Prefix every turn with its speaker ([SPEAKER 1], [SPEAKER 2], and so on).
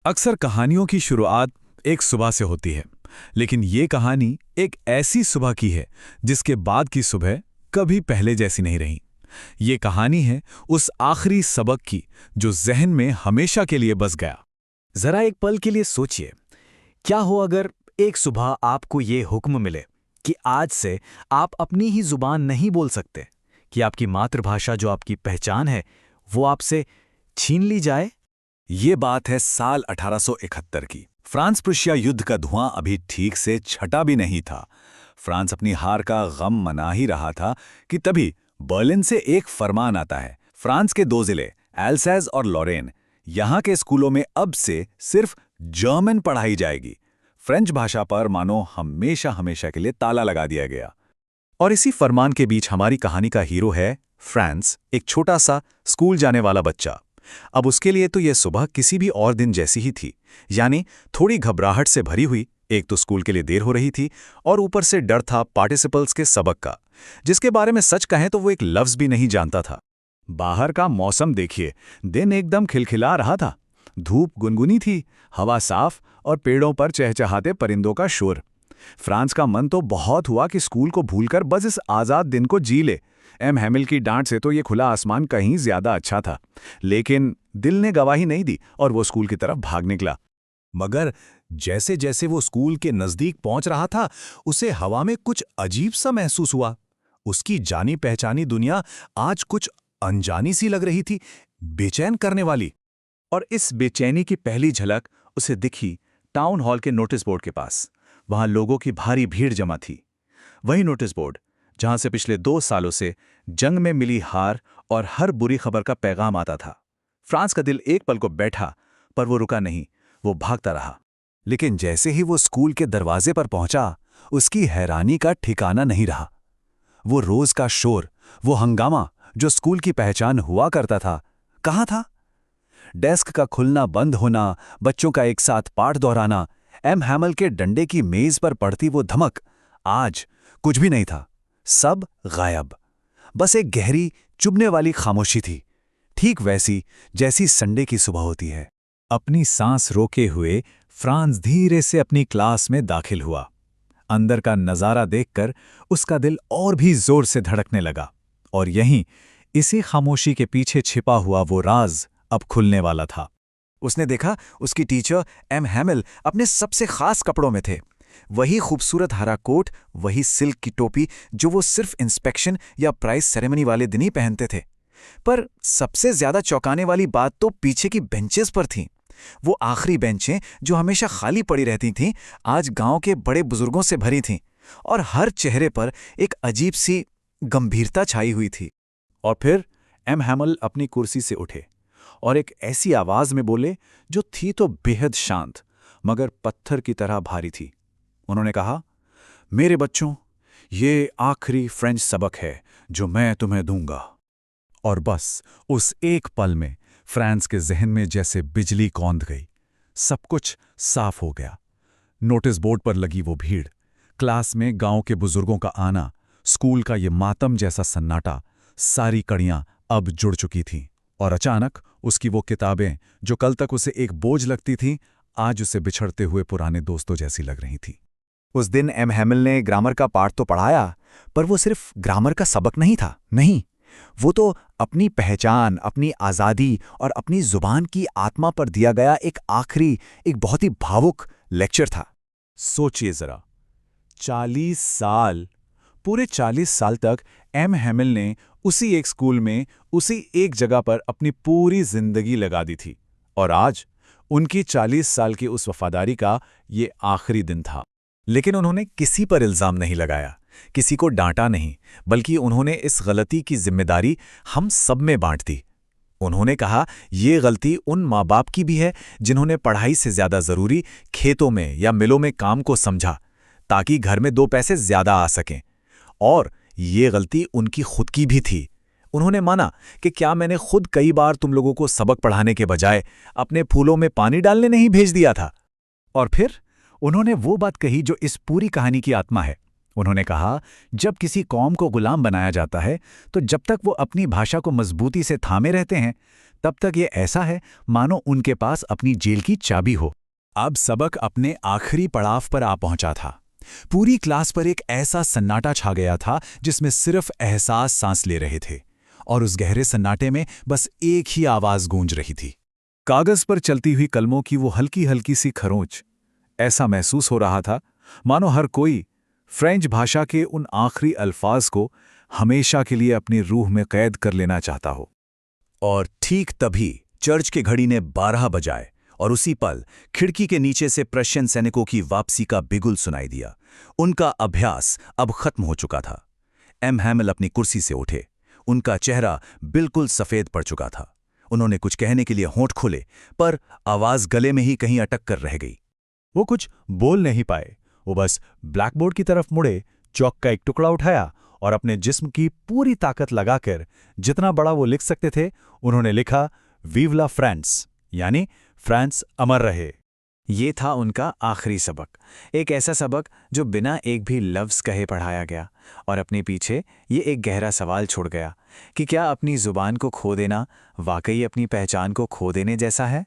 [SPEAKER 1] अक्सर कहानियों की शुरुआत एक सुबह से होती है, लेकिन ये कहानी एक ऐसी सुबह की है जिसके बाद की सुबह कभी पहले जैसी नहीं रही। ये कहानी है उस आखिरी सबक की जो जहन में हमेशा के लिए बस गया।
[SPEAKER 2] जरा एक पल के लिए सोचिए, क्या हो अगर एक सुबह आपको ये हुक्म मिले कि आज से आप अपनी ही जुबान नहीं बोल सकते, कि आपकी मातृभाषा जो आपकी पहचान है वो आपसे छीन ली जाए।
[SPEAKER 3] ये बात है साल 1871 की। फ्रांस प्रुशिया युद्ध का धुआं अभी ठीक से छटा भी नहीं था। फ्रांस अपनी हार का गम मना ही रहा था कि तभी बर्लिन से एक फरमान आता है। फ्रांस के दो जिले एल्सैस और लॉरेन, यहाँ के स्कूलों में अब से सिर्फ जर्मन पढ़ाई जाएगी। फ्रेंच भाषा पर मानो हमेशा हमेशा के लिए ताला लगा दिया गया। और इसी फरमान के बीच हमारी कहानी का हीरो है फ्रांस, एक छोटा सा स्कूल जाने वाला बच्चा। अब उसके लिए तो यह सुबह किसी भी और दिन जैसी ही थी, यानी थोड़ी घबराहट से भरी हुई। एक तो स्कूल के लिए देर हो रही थी और ऊपर से डर था पार्टिसिपल्स के सबक का, जिसके बारे में सच कहें तो वो एक लफ्ज भी नहीं जानता था। बाहर का मौसम देखिए, दिन एकदम खिलखिला रहा था। धूप गुनगुनी थी, हवा साफ और पेड़ों पर चहचहाते परिंदों का शोर। फ्रांस का मन तो बहुत हुआ कि स्कूल को भूलकर बस इस आज़ाद दिन को जी ले। एम हैमिल की डांट से तो ये खुला आसमान कहीं ज्यादा अच्छा था, लेकिन दिल ने गवाही नहीं दी और वो स्कूल की तरफ भाग निकला। मगर जैसे जैसे वो स्कूल के नजदीक पहुंच रहा था, उसे हवा में कुछ अजीब सा महसूस हुआ। उसकी जानी पहचानी दुनिया आज कुछ अनजानी सी लग रही थी, बेचैन करने वाली। और इस बेचैनी की पहली झलक उसे दिखी टाउन हॉल के नोटिस बोर्ड के पास। वहां लोगों की भारी भीड़ जमा थी। वही नोटिस बोर्ड जहां से पिछले 2 सालों से जंग में मिली हार और हर बुरी खबर का पैगाम आता था। फ्रांस का दिल एक पल को बैठा, पर वो रुका नहीं, वो भागता रहा। लेकिन जैसे ही वो स्कूल के दरवाजे पर पहुंचा, उसकी हैरानी का ठिकाना नहीं रहा। वो रोज का शोर, वो हंगामा जो स्कूल की पहचान हुआ करता था, कहाँ था? डेस्क का खुलना बंद होना, बच्चों का एक साथ पाठ दोहराना, एम हैमल के डंडे की मेज पर पड़ती वो धमक, आज कुछ भी नहीं था। सब गायब। बस एक गहरी चुभने वाली खामोशी थी, ठीक वैसी जैसी संडे की सुबह होती है। अपनी सांस रोके हुए फ्रांस धीरे से अपनी क्लास में दाखिल हुआ। अंदर का नजारा देखकर उसका दिल और भी जोर से धड़कने लगा। और यहीं इसी खामोशी के पीछे छिपा हुआ वो राज अब खुलने वाला था। उसने देखा उसकी टीचर एम हैमिल अपने सबसे खास कपड़ों में थे। वही खूबसूरत हरा कोट, वही सिल्क की टोपी जो वो सिर्फ इंस्पेक्शन या प्राइज सेरेमनी वाले दिन ही पहनते थे। पर सबसे ज्यादा चौंकाने वाली बात तो पीछे की बेंचेस पर थी। वो आखिरी बेंचें जो हमेशा खाली पड़ी रहती थीं, आज गांव के बड़े बुजुर्गों से भरी थीं, और हर चेहरे पर एक अजीब सी गंभीरता छाई हुई थी। और फिर एम हैमल अपनी कुर्सी से उठे और एक ऐसी आवाज में बोले जो थी तो बेहद शांत मगर पत्थर की तरह भारी थी। उन्होंने कहा, मेरे बच्चों, ये आखिरी फ्रेंच सबक है जो मैं तुम्हें दूंगा। और बस उस एक पल में फ्रांस के जहन में जैसे बिजली कौंध गई। सब कुछ साफ हो गया। नोटिस बोर्ड पर लगी वो भीड़, क्लास में गांव के बुजुर्गों का आना, स्कूल का ये मातम जैसा सन्नाटा, सारी कड़ियां अब जुड़ चुकी थीं। और अचानक उसकी वो किताबें जो कल तक उसे एक बोझ लगती थीं, आज उसे बिछड़ते हुए पुराने दोस्तों जैसी लग रही थीं। उस दिन एम हैमिल ने ग्रामर का पाठ तो पढ़ाया, पर वो सिर्फ ग्रामर का सबक नहीं था। नहीं, वो तो अपनी पहचान, अपनी आज़ादी और अपनी जुबान की आत्मा पर दिया गया एक आखिरी, एक बहुत ही भावुक लेक्चर था। सोचिए जरा, 40 साल, पूरे 40 साल तक एम हैमिल ने उसी एक स्कूल में, उसी एक जगह पर अपनी पूरी जिंदगी लगा दी थी। और आज उनकी 40 साल की उस वफादारी का ये आखिरी दिन था। लेकिन उन्होंने किसी पर इल्जाम नहीं लगाया, किसी को डांटा नहीं, बल्कि उन्होंने इस गलती की जिम्मेदारी हम सब में बांट दी। उन्होंने कहा, ये गलती उन माँ बाप की भी है जिन्होंने पढ़ाई से ज्यादा जरूरी खेतों में या मिलों में काम को समझा, ताकि घर में 2 पैसे ज्यादा आ सकें। और ये गलती उनकी खुद की भी थी। उन्होंने माना कि क्या मैंने खुद कई बार तुम लोगों को सबक पढ़ाने के बजाय अपने फूलों में पानी डालने नहीं भेज दिया था। और फिर उन्होंने वो बात कही जो इस पूरी कहानी की आत्मा है। उन्होंने कहा, जब किसी कौम को गुलाम बनाया जाता है, तो जब तक वो अपनी भाषा को मजबूती से थामे रहते हैं, तब तक ये ऐसा है मानो उनके पास अपनी जेल की चाबी हो।
[SPEAKER 1] अब सबक अपने आखिरी पड़ाव पर आ पहुंचा था। पूरी क्लास पर एक ऐसा सन्नाटा छा गया था जिसमें सिर्फ एहसास सांस ले रहे थे, और उस गहरे सन्नाटे में बस एक ही आवाज गूंज रही थी,
[SPEAKER 3] कागज पर चलती हुई कलमों की वो हल्की हल्की सी खरोंच। ऐसा महसूस हो रहा था मानो हर कोई फ्रेंच भाषा के उन आखिरी अल्फाज को हमेशा के लिए अपनी रूह में कैद कर लेना चाहता हो।
[SPEAKER 1] और ठीक तभी चर्च के घड़ी ने 12 बजाए और उसी पल खिड़की के नीचे से प्रशियन सैनिकों की वापसी का बिगुल सुनाई दिया। उनका अभ्यास अब खत्म हो चुका था। एम हैमिल अपनी कुर्सी से उठे। उनका चेहरा बिल्कुल सफेद पड़ चुका था। उन्होंने कुछ कहने के लिए होंठ खोले, पर आवाज गले में ही कहीं अटक कर रह गई।
[SPEAKER 3] वो कुछ बोल नहीं पाए। वो बस ब्लैकबोर्ड की तरफ मुड़े, चौक का एक टुकड़ा उठाया और अपने जिस्म की पूरी ताकत लगाकर जितना बड़ा वो लिख सकते थे उन्होंने लिखा, विव ला फ्रांस, यानी फ्रांस अमर रहे।
[SPEAKER 2] ये था उनका आखिरी सबक, एक ऐसा सबक जो बिना एक भी लफ्ज़ कहे पढ़ाया गया, और अपने पीछे ये एक गहरा सवाल छोड़ गया कि क्या अपनी ज़ुबान को खो देना वाकई अपनी पहचान को खो देने जैसा है।